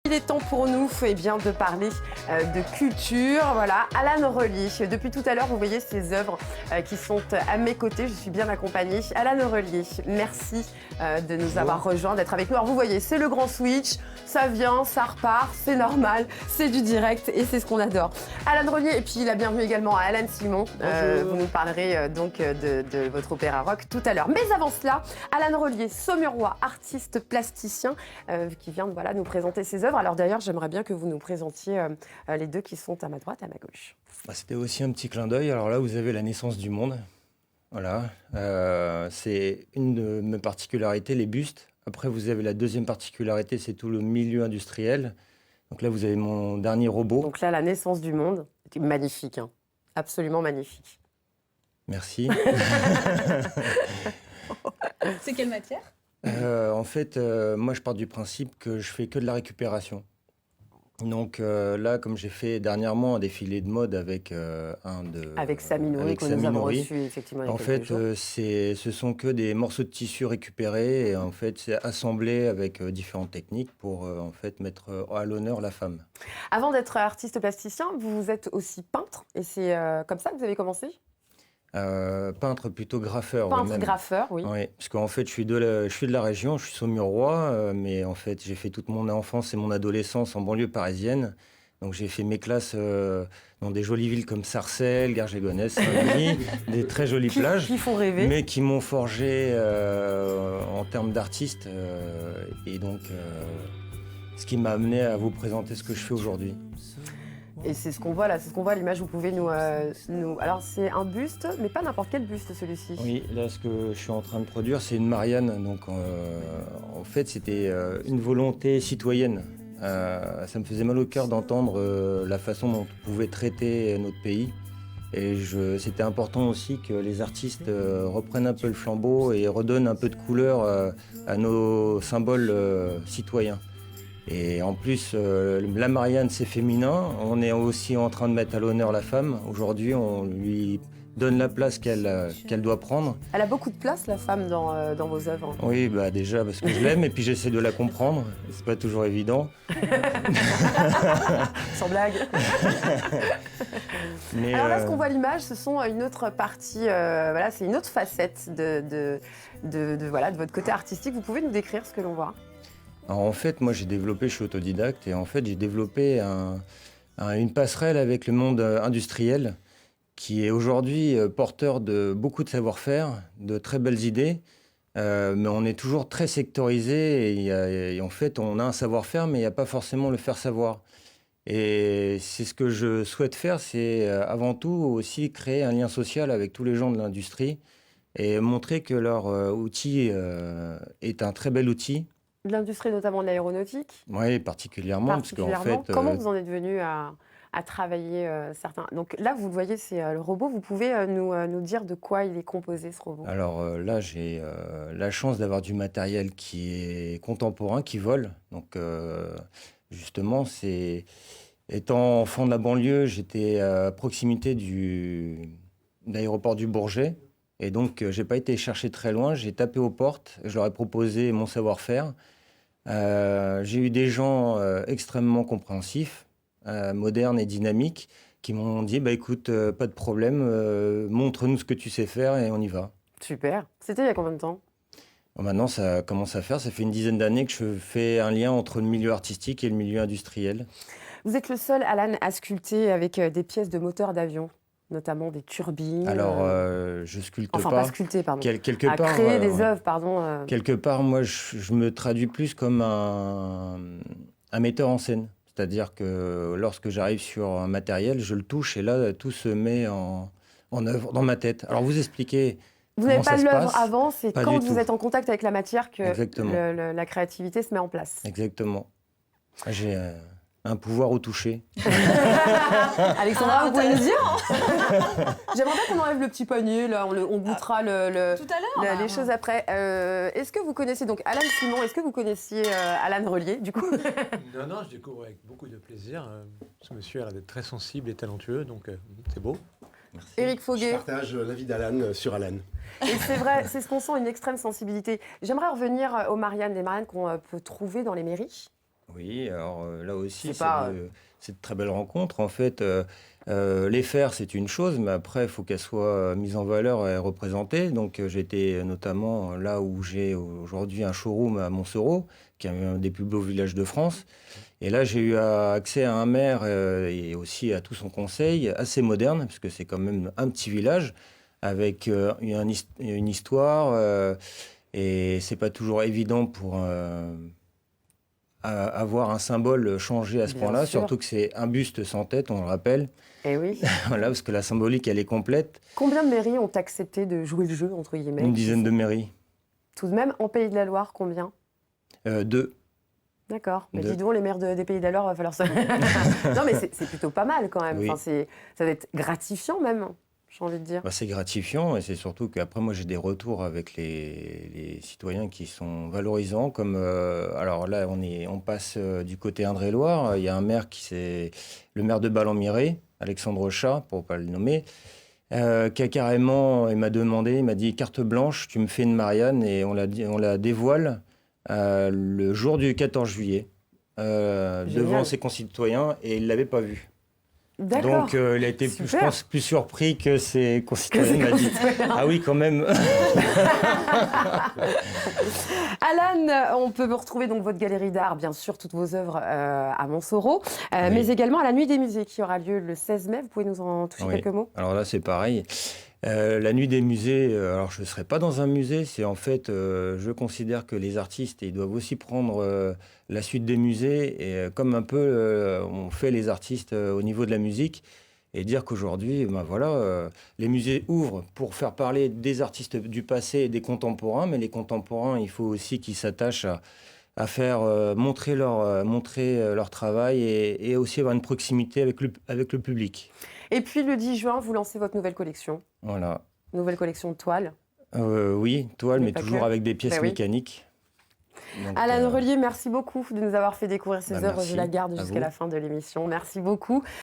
Il est temps pour nous de parler de culture. Voilà, Alan Relier. Depuis tout à l'heure, vous voyez ces œuvres qui sont à mes côtés. Je suis bien accompagnée. Alan Relier, merci de nous avoir rejoints, d'être avec nous. Alors vous voyez, c'est le grand switch. Ça vient, ça repart, c'est normal, c'est du direct et c'est ce qu'on adore. Alan Relier, et puis la bienvenue également à Alan Simon. Vous nous parlerez de votre opéra rock tout à l'heure. Mais avant cela, Alan Relier, saumurois, artiste plasticien, qui vient de nous présenter ses œuvres. Alors d'ailleurs, j'aimerais bien que vous nous présentiez les deux qui sont à ma droite, à ma gauche. C'était aussi un petit clin d'œil. Alors là, vous avez la naissance du monde. Voilà. C'est une de mes particularités, les bustes. Après, vous avez la deuxième particularité, c'est tout le milieu industriel. Donc là, vous avez mon dernier robot. Donc là, la naissance du monde, magnifique, hein. Absolument magnifique. Merci. C'est quelle matière ? En fait, moi, je pars du principe que je fais que de la récupération. Donc là, comme j'ai fait dernièrement un défilé de mode avec Avec Samy Nourri, que nous avons reçu effectivement il y a en quelques jours. fait, ce sont que des morceaux de tissu récupérés et en fait, c'est assemblé avec différentes techniques pour en fait mettre à l'honneur la femme. Avant d'être artiste plasticien, vous êtes aussi peintre et c'est comme ça que vous avez commencé ? Peintre plutôt graffeur. Peintre, même. graffeur, oui. Oui, parce qu'en fait, je suis de la région, je suis saumurois, mais en fait, j'ai fait toute mon enfance et mon adolescence en banlieue parisienne. Donc, j'ai fait mes classes dans des jolies villes comme Sarcelles, Garges-lès-Gonesse, Saint-Denis, des très jolies plages, Qui font rêver. mais qui m'ont forgé en termes d'artiste. Et donc, ce qui m'a amené à vous présenter ce que je fais aujourd'hui. Et c'est ce qu'on voit là, c'est ce qu'on voit à l'image. Vous pouvez nous. Alors c'est un buste, mais pas n'importe quel buste celui-ci. Oui, là ce que je suis en train de produire, c'est une Marianne. Donc en fait, c'était une volonté citoyenne. Ça me faisait mal au cœur d'entendre la façon dont on pouvait traiter notre pays. Et c'était important aussi que les artistes reprennent un peu le flambeau et redonnent un peu de couleur à nos symboles citoyens. Et en plus, la Marianne, c'est féminin. On est aussi en train de mettre à l'honneur la femme. Aujourd'hui, on lui donne la place qu'elle doit prendre. Elle a beaucoup de place, la femme, dans vos œuvres. Oui, bah déjà parce que je l'aime et puis j'essaie de la comprendre. C'est pas toujours évident. Sans blague. Mais, alors là, ce qu'on voit à l'image, ce sont une autre partie, c'est une autre facette de votre côté artistique. Vous pouvez nous décrire ce que l'on voit ? Alors, en fait, moi, je suis autodidacte et en fait, j'ai développé une passerelle avec le monde industriel qui est aujourd'hui porteur de beaucoup de savoir-faire, de très belles idées, mais on est toujours très sectorisé et en fait, on a un savoir-faire, mais il n'y a pas forcément le faire savoir. Et c'est ce que je souhaite faire, c'est avant tout aussi créer un lien social avec tous les gens de l'industrie et montrer que leur outil est un très bel outil. L'industrie, notamment de l'aéronautique ? Oui, particulièrement. Parce qu'en fait, comment vous en êtes venu à travailler certains... Donc là, vous le voyez, c'est le robot. Vous pouvez nous dire de quoi il est composé, ce robot ? Alors là, j'ai la chance d'avoir du matériel qui est contemporain, qui vole. Donc justement, étant enfant de la banlieue, j'étais à proximité de l'aéroport du Bourget. Et donc, j'ai pas été chercher très loin. J'ai tapé aux portes. Je leur ai proposé mon savoir-faire. J'ai eu des gens extrêmement compréhensifs, modernes et dynamiques, qui m'ont dit écoute, pas de problème, montre-nous ce que tu sais faire et on y va. Super. C'était il y a combien de temps ? Maintenant, ça commence à faire. Ça fait une dizaine d'années que je fais un lien entre le milieu artistique et le milieu industriel. Vous êtes le seul, Alan, à sculpter avec des pièces de moteurs d'avion, notamment des turbines. Alors, je sculpte pas sculpter, pardon. Quelque à part, créer des œuvres, pardon. Quelque part, moi, je me traduis plus comme un metteur en scène. C'est-à-dire que lorsque j'arrive sur un matériel, je le touche et là, tout se met en œuvre dans ma tête. Alors, vous expliquez. Vous n'avez pas l'œuvre avant, c'est pas quand du vous tout. êtes en contact avec la matière que la créativité se met en place. Exactement. J'ai un pouvoir au toucher. Alexandra, vous pouvez nous dire ? J'aimerais bien qu'on enlève le petit panier, là, on goûtera tout à l'heure, les choses après. Est-ce que vous connaissez donc Alan Simon ? Est-ce que vous connaissiez Alan Relier, du coup ? Non, je découvre avec beaucoup de plaisir. Ce monsieur a l'air d'être très sensible et talentueux, donc c'est beau. Merci. Éric Foguet. Je partage l'avis d'Alan sur Alan. Et c'est vrai, c'est ce qu'on sent, une extrême sensibilité. J'aimerais revenir aux Mariannes, des Mariannes qu'on peut trouver dans les mairies. Oui, alors là aussi, C'est pas, c'est de très belles rencontres. En fait, les faire, c'est une chose, mais après, il faut qu'elles soient mises en valeur et représentées. Donc, j'étais notamment là où j'ai aujourd'hui un showroom à Montsoreau, qui est un des plus beaux villages de France. Et là, j'ai eu accès à un maire et aussi à tout son conseil, assez moderne, parce que c'est quand même un petit village, avec une histoire. Et c'est pas toujours évident pour avoir un symbole changé à ce Bien point-là, sûr. surtout que c'est un buste sans tête, on le rappelle. Eh oui. Voilà, parce que la symbolique, elle est complète. Combien de mairies ont accepté de jouer le jeu, entre guillemets? Une dizaine de mairies. Tout de même, en Pays de la Loire, combien? 2. D'accord. Mais Deux. dis donc, les maires des Pays de la Loire, il va falloir ça. Non, mais c'est plutôt pas mal quand même. Oui. Enfin, ça va être gratifiant même, j'ai envie de dire. Bah, c'est gratifiant et c'est surtout qu'après, moi, j'ai des retours avec les citoyens qui sont valorisants. Comme, alors là, on passe du côté Indre-et-Loire. Il y a un maire c'est le maire de Ballon-Miré, Alexandre Chat, pour ne pas le nommer, qui a carrément, il m'a dit carte blanche, tu me fais une Marianne et on la dévoile le jour du 14 juillet devant ses concitoyens et il ne l'avait pas vue. D'accord. Donc il a été, je Super. pense, plus surpris que ses concitoyens. Il m'a dit ah oui, quand même. Alan, on peut vous retrouver donc votre galerie d'art, bien sûr, toutes vos œuvres à Montsoreau, Oui. mais également à la Nuit des Musées qui aura lieu le 16 mai. Vous pouvez nous en toucher Oui. quelques mots? Alors là, c'est pareil. La nuit des musées, alors je ne serai pas dans un musée, c'est en fait, je considère que les artistes, ils doivent aussi prendre la suite des musées, et comme un peu on fait les artistes au niveau de la musique, et dire qu'aujourd'hui, ben voilà, les musées ouvrent pour faire parler des artistes du passé et des contemporains, mais les contemporains, il faut aussi qu'ils s'attachent à faire montrer leur travail et aussi avoir une proximité avec le public. Et puis le 10 juin, vous lancez votre nouvelle collection. Voilà. Nouvelle collection de toiles. Oui, toile, mais pas toujours que. avec des pièces Ben oui. mécaniques. Donc, Alan Relier, merci beaucoup de nous avoir fait découvrir ces œuvres. merci Je la garde à jusqu'à vous. la fin de l'émission. Merci beaucoup.